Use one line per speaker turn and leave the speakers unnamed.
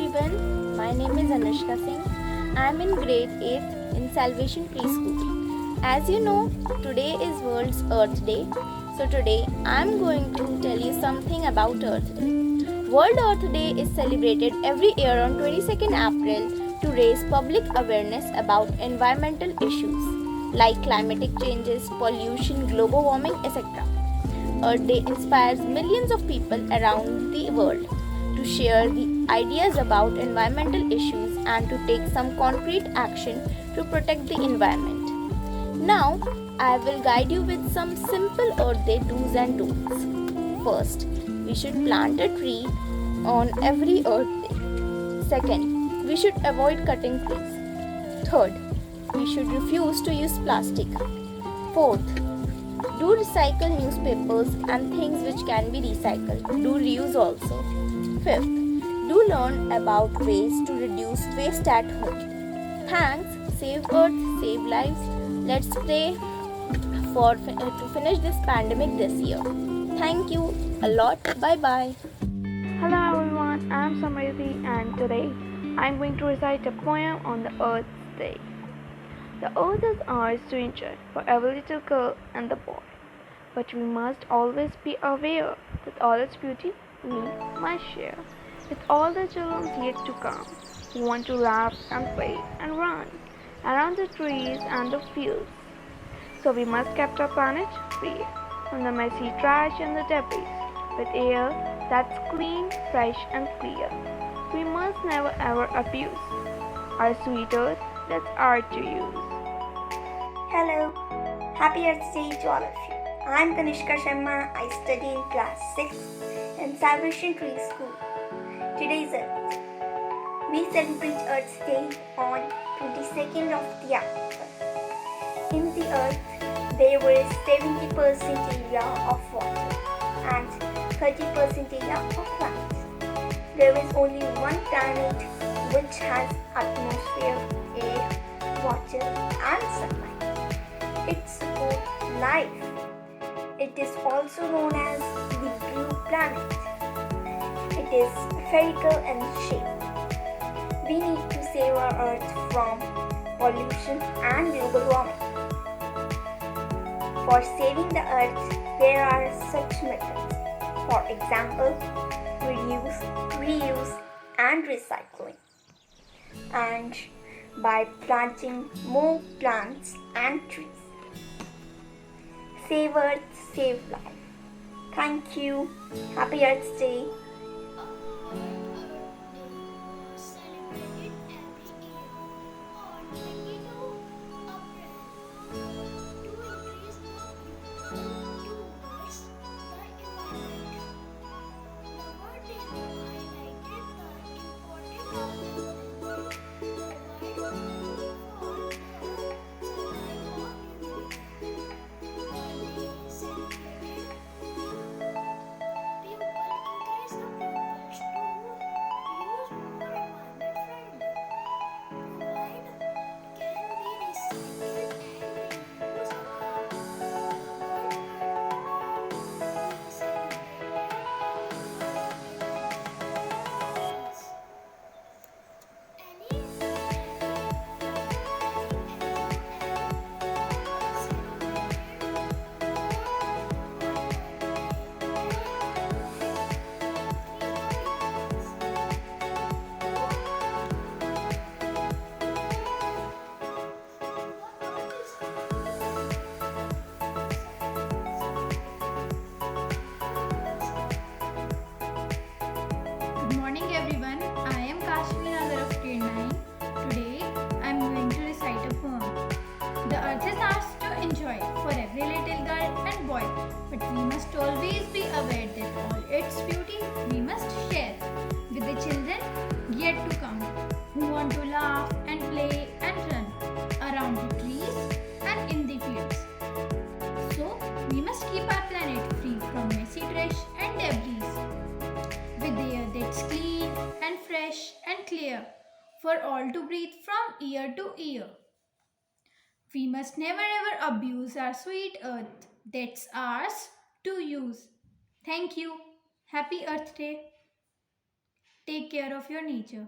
everyone, my name is Anushka Singh. I am in grade 8th in Salvation Preschool. As you know, today is World's Earth Day. So today I am going to tell you something about Earth Day. World Earth Day is celebrated every year on 22nd April to raise public awareness about environmental issues like climatic changes, pollution, global warming, etc. Earth Day inspires millions of people around the world to share the ideas about environmental issues and to take some concrete action to protect the environment. Now, I will guide you with some simple Earth Day do's and don'ts. First, we should plant a tree on every Earth Day. Second, we should avoid cutting trees. Third, we should refuse to use plastic. Fourth, do recycle newspapers and things which can be recycled. Do reuse also. Fifth, do learn about ways to reduce waste at home. Thanks. Save Earth, save lives. Let's pray to finish this pandemic this year. Thank you a lot. Bye bye.
Hello everyone, I am Samriddhi and today I am going to recite a poem on the Earth's Day. The earth is ours to enjoy for every little girl and the boy. But we must always be aware that all its beauty we must share with all the children yet to come who want to laugh and play and run around the trees and the fields. So we must keep our planet free from the messy trash and the debris with air that's clean, fresh and clear. We must never ever abuse our sweet earth that's ours to use.
Hello, happy Earth Day to all of you. I'm Kanishka Sharma. I study in class 6 in Salvation Preschool. Today is Earth. We celebrate Earth Day on 22nd of the April. In the Earth, there was 70% area of water and 30% area of land. There is only one planet which has atmosphere, air, water and sunlight. It supports life. It is also known as the blue planet. It is spherical in shape. We need to save our Earth from pollution and global warming. For saving the Earth, there are such methods. For example, reduce, reuse, and recycling. And by planting more plants and trees. Save Earth, save life. Thank you. Happy Earth Day.
Good morning everyone. I am Kashmir Nagar of grade 9. Today I am going to recite a poem. The earth is ours to enjoy for every little girl and boy, but we must always be aware that all its beauty we must share with the children yet to come who want to laugh and play and run around the trees and in the fields. So we must keep our planet free from messy trash and debris with air that's clean and fresh and clear for all to breathe from ear to ear. We must never ever abuse our sweet earth that's ours to use. Thank you. Happy Earth Day. Take care of your nature.